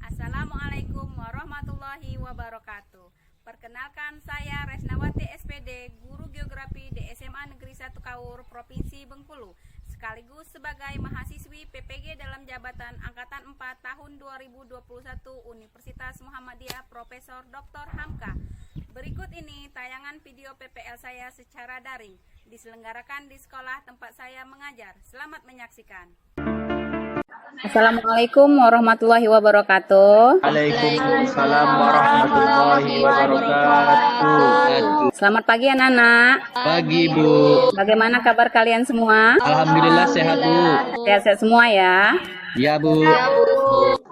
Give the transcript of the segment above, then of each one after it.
Assalamualaikum warahmatullahi wabarakatuh. Perkenalkan, saya Resnawati SPD, Guru Geografi di SMA Negeri 1 Kaur, Provinsi Bengkulu, sekaligus sebagai mahasiswi PPG dalam jabatan Angkatan 4 tahun 2021 Universitas Muhammadiyah Profesor Dr. Hamka. Berikut ini tayangan video PPL saya secara daring, diselenggarakan di sekolah tempat saya mengajar. Selamat menyaksikan. Assalamualaikum warahmatullahi wabarakatuh. Waalaikumsalam warahmatullahi wabarakatuh. Selamat pagi anak-anak. Pagi Bu. Bagaimana kabar kalian semua? Alhamdulillah sehat Bu. Sehat-sehat semua ya. Ya Bu.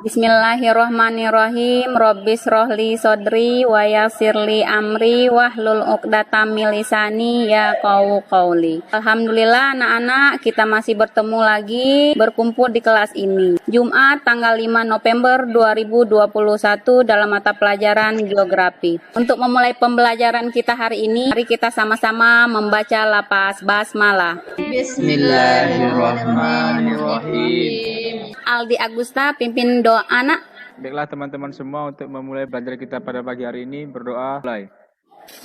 Bismillahirrohmanirrohim. Robbis rohli sodri wa yassirli amri wahlul uqdatam min lisani yafqahu qauli. Alhamdulillah anak-anak, kita masih bertemu lagi berkumpul di kelas ini. Jumat tanggal 5 November 2021 dalam mata pelajaran geografi. Untuk memulai pembelajaran kita hari ini, mari kita sama-sama membaca lafaz basmalah. Bismillahirrahmanirrahim. Aldi Agusta pimpin doa anak. Baiklah teman-teman semua, untuk memulai belajar kita pada pagi hari ini, berdoa mulai.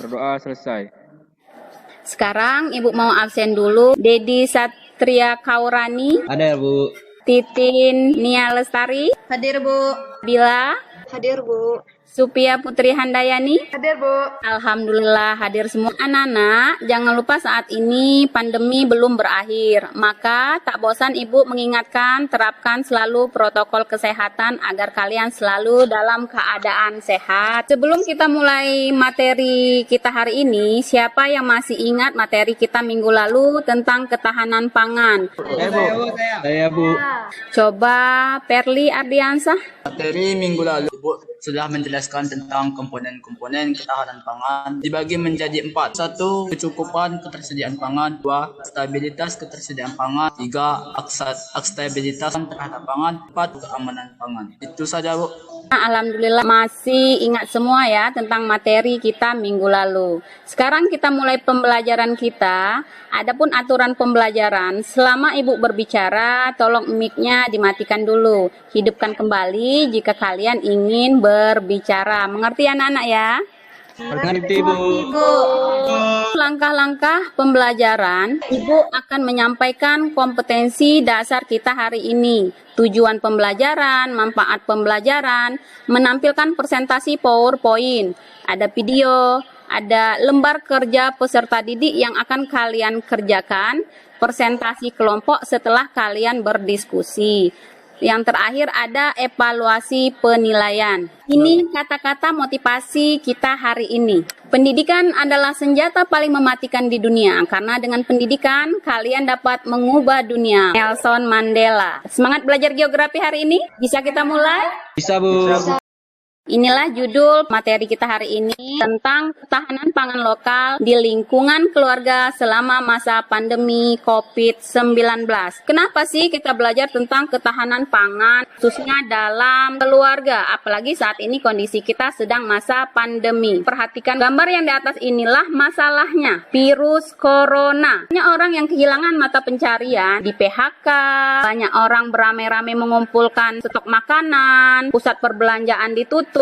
Berdoa selesai. Sekarang Ibu mau absen dulu. Dedi Satria Kaurani, Ada Bu. Titin Nia Lestari, Hadir Bu. Bila, Hadir Bu. Supia Putri Handayani. Hadir Bu. Alhamdulillah hadir semua. Anak-anak, jangan lupa saat ini pandemi belum berakhir. Maka tak bosan Ibu mengingatkan, terapkan selalu protokol kesehatan agar kalian selalu dalam keadaan sehat. Sebelum kita mulai materi kita hari ini, siapa yang masih ingat materi kita minggu lalu tentang ketahanan pangan? Saya Bu. Coba Perli Ardiansah. Materi minggu lalu Bu sudah menjelaskan tentang komponen-komponen ketahanan pangan dibagi menjadi 4. 1. Kecukupan ketersediaan pangan. 2. Stabilitas ketersediaan pangan. 3. Akstabilitas terhadap pangan. 4. Keamanan pangan. Itu saja Bu. Alhamdulillah masih ingat semua ya tentang materi kita minggu lalu. Sekarang kita mulai pembelajaran kita. Adapun aturan pembelajaran, selama Ibu berbicara, tolong mic-nya dimatikan dulu. Hidupkan kembali jika kalian ingin berbicara. Mengerti anak-anak ya? Mengerti Bu. Langkah-langkah pembelajaran, Ibu akan menyampaikan kompetensi dasar kita hari ini. Tujuan pembelajaran, manfaat pembelajaran, menampilkan presentasi PowerPoint, ada video, ada lembar kerja peserta didik yang akan kalian kerjakan, presentasi kelompok setelah kalian berdiskusi. Yang terakhir ada evaluasi penilaian. Ini kata-kata motivasi kita hari ini. Pendidikan adalah senjata paling mematikan di dunia, karena dengan pendidikan kalian dapat mengubah dunia. Nelson Mandela. Semangat belajar geografi hari ini? Bisa kita mulai? Bisa Bu. Inilah judul materi kita hari ini tentang ketahanan pangan lokal di lingkungan keluarga selama masa pandemi COVID-19. Kenapa sih kita belajar tentang ketahanan pangan khususnya dalam keluarga, apalagi saat ini kondisi kita sedang masa pandemi. Perhatikan gambar yang di atas, inilah masalahnya, virus corona. Banyak orang yang kehilangan mata pencarian, di PHK, banyak orang beramai-ramai mengumpulkan stok makanan, pusat perbelanjaan ditutup,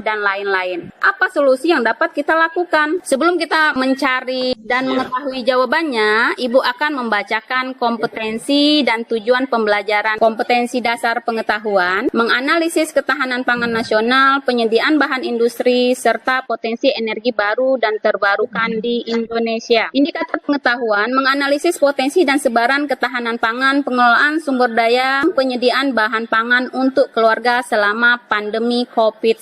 dan lain-lain. Apa solusi yang dapat kita lakukan? Sebelum kita mencari dan mengetahui jawabannya, Ibu akan membacakan kompetensi dan tujuan pembelajaran. Kompetensi dasar pengetahuan, menganalisis ketahanan pangan nasional, penyediaan bahan industri, serta potensi energi baru dan terbarukan di Indonesia. Indikator pengetahuan, menganalisis potensi dan sebaran ketahanan pangan, pengelolaan sumber daya, penyediaan bahan pangan untuk keluarga selama pandemi COVID-19.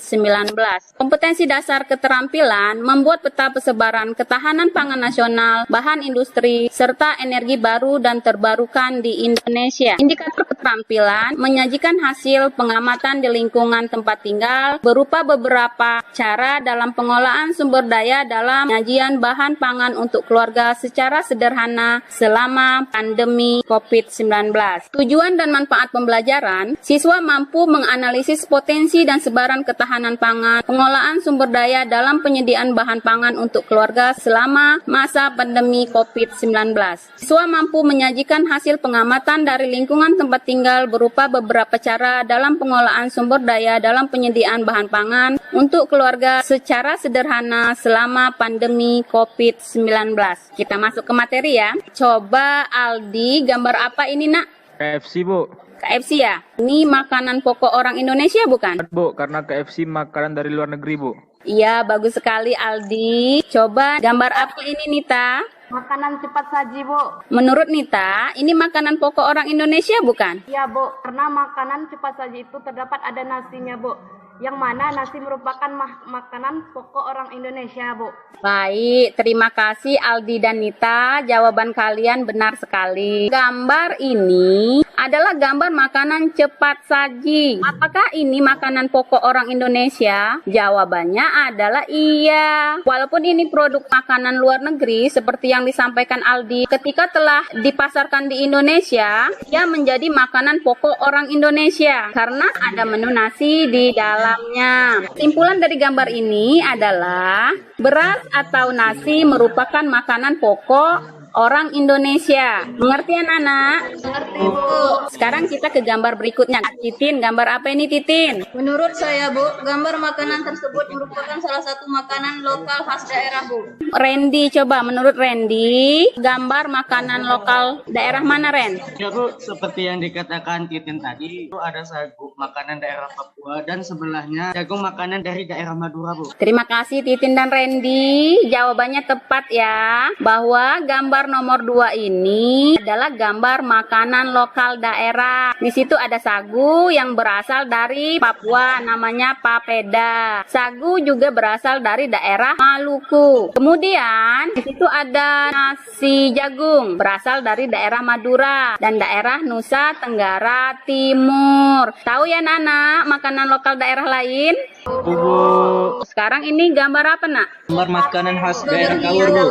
Kompetensi dasar keterampilan, membuat peta persebaran ketahanan pangan nasional, bahan industri, serta energi baru dan terbarukan di Indonesia. Indikator keterampilan, menyajikan hasil pengamatan di lingkungan tempat tinggal, berupa beberapa cara dalam pengolahan sumber daya dalam penyajian bahan pangan untuk keluarga secara sederhana selama pandemi COVID-19. Tujuan dan manfaat pembelajaran, siswa mampu menganalisis potensi dan sebaran ketahanan ketahanan pangan, pengolahan sumber daya dalam penyediaan bahan pangan untuk keluarga selama masa pandemi COVID-19. Siswa mampu menyajikan hasil pengamatan dari lingkungan tempat tinggal berupa beberapa cara dalam pengolahan sumber daya dalam penyediaan bahan pangan untuk keluarga secara sederhana selama pandemi COVID-19. Kita masuk ke materi ya. Coba Aldi, gambar apa ini nak? KFC, Bu. KFC ya? Ini makanan pokok orang Indonesia bukan? Bu, karena KFC makanan dari luar negeri, Bu. Iya, bagus sekali Aldi. Coba gambar apa ini Nita? Makanan cepat saji, Bu. Menurut Nita, ini makanan pokok orang Indonesia bukan? Iya, Bu. Karena makanan cepat saji itu terdapat ada nasinya, Bu. Yang mana nasi merupakan makanan pokok orang Indonesia, Bu. Baik, terima kasih Aldi dan Nita. Jawaban kalian benar sekali. Gambar ini adalah gambar makanan cepat saji. Apakah ini makanan pokok orang Indonesia? Jawabannya adalah iya. Walaupun ini produk makanan luar negeri, seperti yang disampaikan Aldi, ketika telah dipasarkan di Indonesia, ia menjadi makanan pokok orang Indonesia karena ada menu nasi di dalamnya. Kesimpulan dari gambar ini adalah beras atau nasi merupakan makanan pokok orang Indonesia. Mengerti anak-anak? Mengerti, Bu. Sekarang kita ke gambar berikutnya. Titin, gambar apa ini Titin? Menurut saya, Bu, gambar makanan tersebut merupakan salah satu makanan lokal khas daerah, Bu. Randy, coba menurut Randy, gambar makanan lokal daerah mana, Ren? Ya Bu, seperti yang dikatakan Titin tadi, itu ada sagu makanan daerah Papua dan sebelahnya jagung makanan dari daerah Madura, Bu. Terima kasih Titin dan Randy. Jawabannya tepat ya, bahwa gambar nomor 2 ini adalah gambar makanan lokal daerah. Di situ ada sagu yang berasal dari Papua, namanya papeda. Sagu juga berasal dari daerah Maluku. Kemudian di situ ada nasi jagung berasal dari daerah Madura dan daerah Nusa Tenggara Timur. Tahu ya Nana, makanan lokal daerah lain? Bu. Sekarang ini gambar apa nak? Gambar makanan khas daerah Kaur, Bu.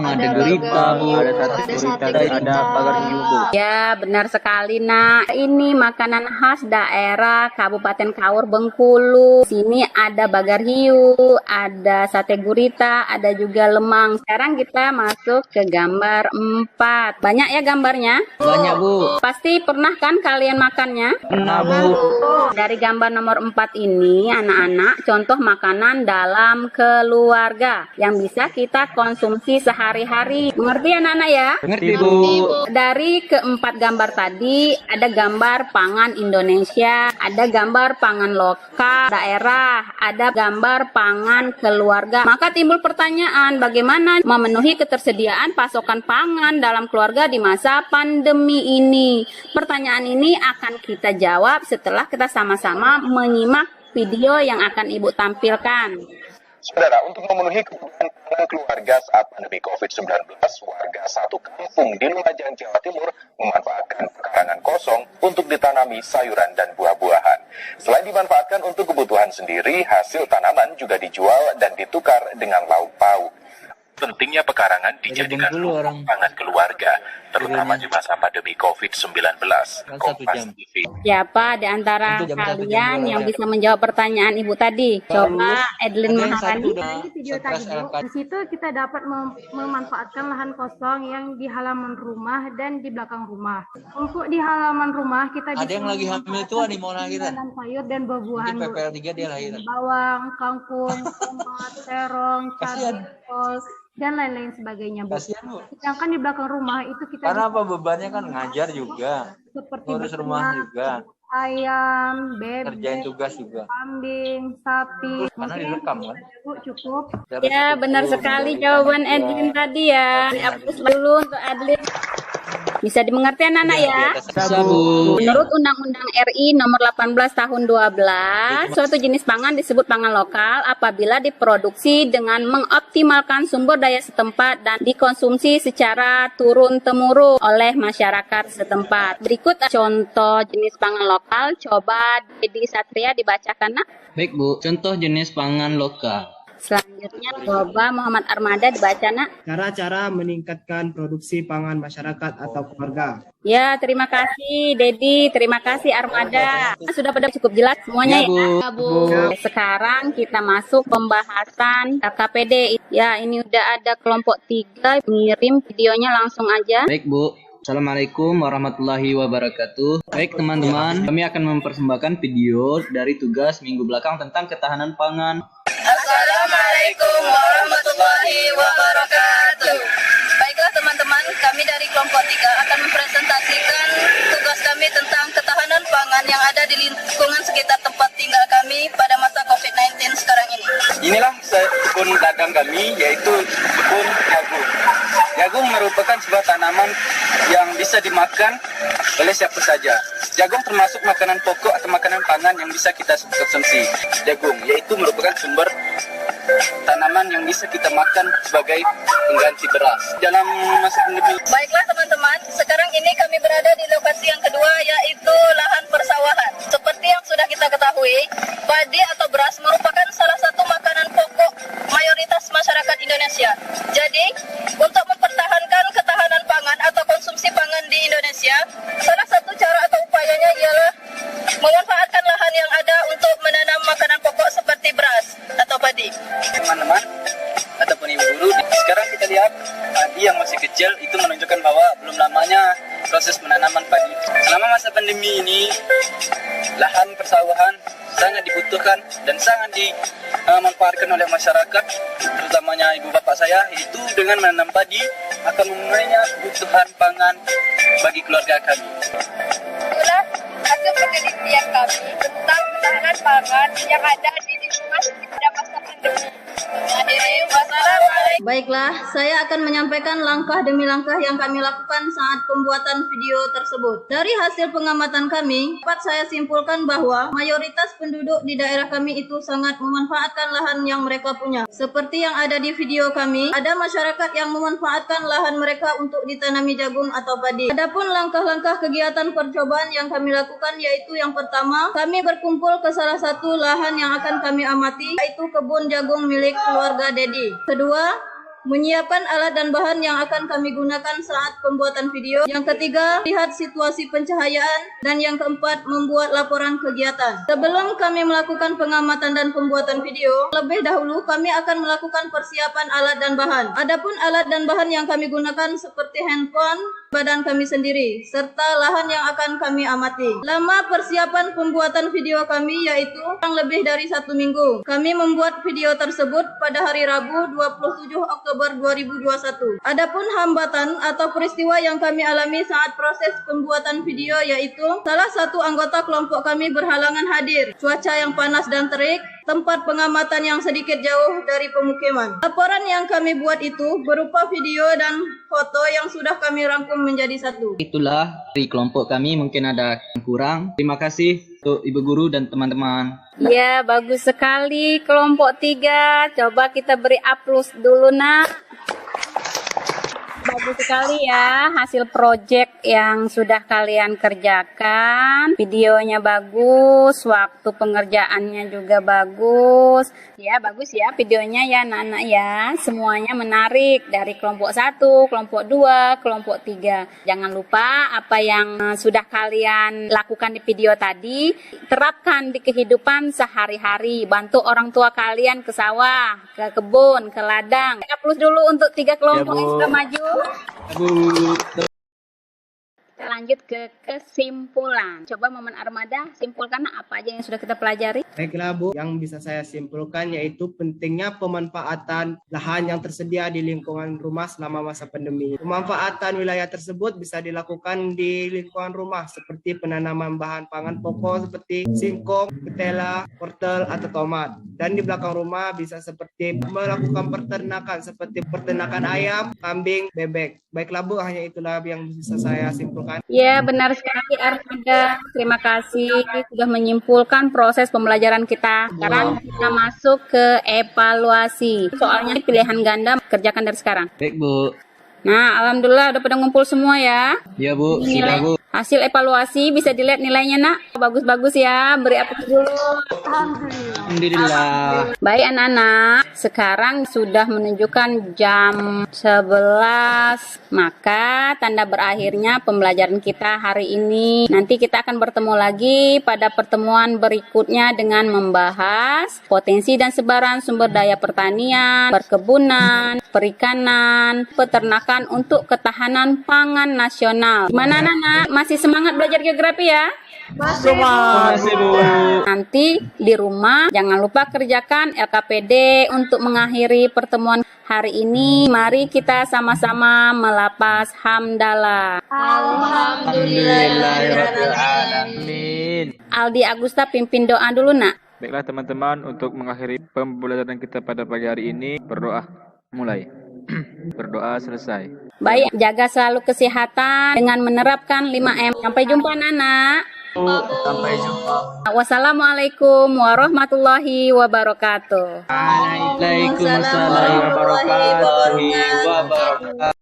Ada gurita, Bu. Ada sate gurita, ada pagar hiu, Bu. Ya, benar sekali, Nak. Ini makanan khas daerah Kabupaten Kaur Bengkulu. Sini ada bagar hiu, ada sate gurita, ada juga lemang. Sekarang kita masuk ke gambar 4. Banyak ya gambarnya? Banyak, Bu. Pasti pernah kan kalian makannya? Pernah, Bu. Dari gambar nomor 4 ini, anak-anak, contoh makanan dalam keluarga yang bisa kita konsumsi sehari-hari. Mengerti anak-anak ya? Ngerti, Bu. Dari keempat gambar tadi, ada gambar pangan Indonesia, ada gambar pangan lokal daerah, ada gambar pangan keluarga. Maka timbul pertanyaan, bagaimana memenuhi ketersediaan pasokan pangan dalam keluarga di masa pandemi ini? Pertanyaan ini akan kita jawab setelah kita sama-sama menyimak video yang akan Ibu tampilkan. Saudara, untuk memenuhi kebutuhan pangan keluarga saat pandemi COVID-19, warga satu kampung di Lumajang, Jawa Timur memanfaatkan pekarangan kosong untuk ditanami sayuran dan buah-buahan. Selain dimanfaatkan untuk kebutuhan sendiri, hasil tanaman juga dijual dan ditukar dengan lauk pauk. Pentingnya pekarangan dijadikan lumbung pangan keluarga, terutama di masa pandemi COVID-19. Kompas TV. Siapa di antara kalian yang bisa menjawab pertanyaan Ibu tadi? Coba Edlin Maharani. Video tadi, Bu. Di situ kita dapat memanfaatkan lahan kosong yang di halaman rumah dan di belakang rumah. Untuk di halaman rumah kita bisa yang lagi hamil itu nih mau lahiran. dan sayur dan buah-buahan. Mungkin PPL 3 dia lahiran. Bawang, kangkung, tomat, terong, cabai, kol, dan lain-lain sebagainya, Bu. Kasihan, Bu. Sedangkan di belakang rumah itu kita Karena apa, bebannya kan ngajar juga, seperti ngurus rumah beternak, juga, ayam, bebek, kerjain tugas juga. kambing, sapi. Karena direkam kan. Bu, cukup. Ya, benar sekali jawaban Edlin tadi ya. Dihapus dulu untuk Edlin. Bisa dimengerti anak-anak ya? Bisa, Bu. Menurut Undang-Undang RI nomor 18 tahun 12, suatu jenis pangan disebut pangan lokal apabila diproduksi dengan mengoptimalkan sumber daya setempat dan dikonsumsi secara turun-temurun oleh masyarakat setempat. Berikut contoh jenis pangan lokal, coba Dedi Satria dibacakan, nak. Baik, Bu. Contoh jenis pangan lokal. Selanjutnya coba Muhammad Armada dibaca, Nak. Cara-cara meningkatkan produksi pangan masyarakat atau keluarga. Ya, terima kasih Dedi, terima kasih Armada. Sudah pada cukup jelas semuanya ya, Bu. Sekarang kita masuk pembahasan KPD. Ya, ini udah ada kelompok 3, ngirim videonya langsung aja. Baik Bu. Assalamualaikum warahmatullahi wabarakatuh. Baik teman-teman, kami akan mempersembahkan video dari tugas minggu belakang tentang ketahanan pangan. Assalamualaikum warahmatullahi wabarakatuh. Baiklah teman-teman, kami dari kelompok 3 akan mempresentasikan tugas kami tentang ketahanan pangan yang ada di lingkungan sekitar tempat tinggal kami pada masa COVID-19 sekarang ini. Inilah kebun dagang kami, yaitu kebun jagung. Jagung merupakan sebuah tanaman yang bisa dimakan oleh siapa saja. Jagung termasuk makanan pokok atau makanan pangan yang bisa kita konsumsi. Jagung, yaitu merupakan sumber tanaman yang bisa kita makan sebagai pengganti beras. Dalam masa pandemi. Baiklah teman-teman, sekarang ini kami berada di lokasi yang kedua, yaitu lahan persawahan. Seperti yang sudah kita ketahui, padi atau beras merupakan salah satu makanan pokok mayoritas masyarakat Indonesia. Jadi, untuk mempertahankan ketahanan pangan atau konsumsi pangan di Indonesia, salah satu cara atau upayanya ialah memanfaatkan lahan yang ada untuk menanam makanan pokok seperti beras atau padi. Teman-teman ataupun ibu guru, sekarang kita lihat padi yang masih kecil itu menunjukkan bahwa belum lamanya proses penanaman padi. Selama masa pandemi ini, lahan persawahan sangat dibutuhkan dan sangat dimanfaatkan oleh masyarakat, terutamanya ibu bapak saya, itu dengan menanam padi akan memenuhi kebutuhan pangan bagi keluarga kami. Itulah hasil penelitian kami tentang ketahanan pangan yang ada di lingkungan pada masa pandemi. Baiklah, saya akan menyampaikan langkah demi langkah yang kami lakukan saat pembuatan video tersebut. Dari hasil pengamatan kami, dapat saya simpulkan bahwa mayoritas penduduk di daerah kami itu sangat memanfaatkan lahan yang mereka punya. Seperti yang ada di video kami, ada masyarakat yang memanfaatkan lahan mereka untuk ditanami jagung atau padi. Adapun langkah-langkah kegiatan percobaan yang kami lakukan yaitu yang pertama, kami berkumpul ke salah satu lahan yang akan kami amati, yaitu kebun jagung milik keluarga Dedi. Kedua, menyiapkan alat dan bahan yang akan kami gunakan saat pembuatan video. Yang ketiga, lihat situasi pencahayaan. Dan yang keempat, membuat laporan kegiatan. Sebelum kami melakukan pengamatan dan pembuatan video, lebih dahulu kami akan melakukan persiapan alat dan bahan. Adapun alat dan bahan yang kami gunakan seperti handphone, badan kami sendiri, serta lahan yang akan kami amati. Lama persiapan pembuatan video kami yaitu kurang lebih dari 1 minggu. Kami membuat video tersebut pada hari Rabu 27 Oktober 2021. Adapun hambatan atau peristiwa yang kami alami saat proses pembuatan video yaitu salah satu anggota kelompok kami berhalangan hadir, cuaca yang panas dan terik, tempat pengamatan yang sedikit jauh dari pemukiman. Laporan yang kami buat itu berupa video dan foto yang sudah kami rangkum menjadi satu. Itulah dari kelompok kami, mungkin ada yang kurang. Terima kasih untuk ibu guru dan teman-teman. Ya, bagus sekali kelompok 3. Coba kita beri aplaus dulu, Nak. Bagus sekali ya hasil project yang sudah kalian kerjakan. Videonya bagus, waktu pengerjaannya juga bagus. Ya, bagus ya videonya ya anak-anak ya. Semuanya menarik dari kelompok 1, kelompok 2, kelompok 3. Jangan lupa apa yang sudah kalian lakukan di video tadi, terapkan di kehidupan sehari-hari. Bantu orang tua kalian ke sawah, ke kebun, ke ladang. Aplaus dulu untuk 3 kelompok yang sudah maju. Kita lanjut ke kesimpulan. Coba Momen Armada simpulkan apa aja yang sudah kita pelajari. Baiklah Bu, yang bisa saya simpulkan yaitu pentingnya pemanfaatan lahan yang tersedia di lingkungan rumah selama masa pandemi. Pemanfaatan wilayah tersebut bisa dilakukan di lingkungan rumah seperti penanaman bahan pangan pokok seperti singkong, ketela, wortel atau tomat. Dan di belakang rumah bisa seperti melakukan peternakan seperti peternakan ayam, kambing, bebek. Baiklah Bu, hanya itulah yang bisa saya simpulkan. Ya, benar sekali Armada. Terima kasih sudah menyimpulkan proses pembelajaran kita. Sekarang kita masuk ke evaluasi. Soalnya pilihan ganda, kerjakan dari sekarang. Baik Bu. Nah, alhamdulillah udah pada ngumpul semua ya. Iya Bu, sudah Bu. Hasil evaluasi bisa dilihat nilainya, Nak. bagus-bagus ya. Beri aplaus dulu. Alhamdulillah. Baik anak-anak, sekarang sudah menunjukkan jam 11, maka tanda berakhirnya pembelajaran kita hari ini. Nanti kita akan bertemu lagi pada pertemuan berikutnya dengan membahas potensi dan sebaran sumber daya pertanian, perkebunan, perikanan, peternakan untuk ketahanan pangan nasional. Gimana anak-anak? Masih semangat belajar geografi ya? Masih, Bu. Nanti di rumah jangan lupa kerjakan LKPD untuk mengakhiri pertemuan hari ini. Mari kita sama-sama melapas hamdalah. Amin. Aldi Agusta pimpin doa dulu nak. Baiklah teman-teman, untuk mengakhiri pembelajaran kita pada pagi hari ini, berdoa mulai. Berdoa selesai. Baik, jaga selalu kesehatan dengan menerapkan 5M. Sampai jumpa Nana. Sampai jumpa. Wassalamualaikum warahmatullahi wabarakatuh. Waalaikumsalam warahmatullahi wabarakatuh.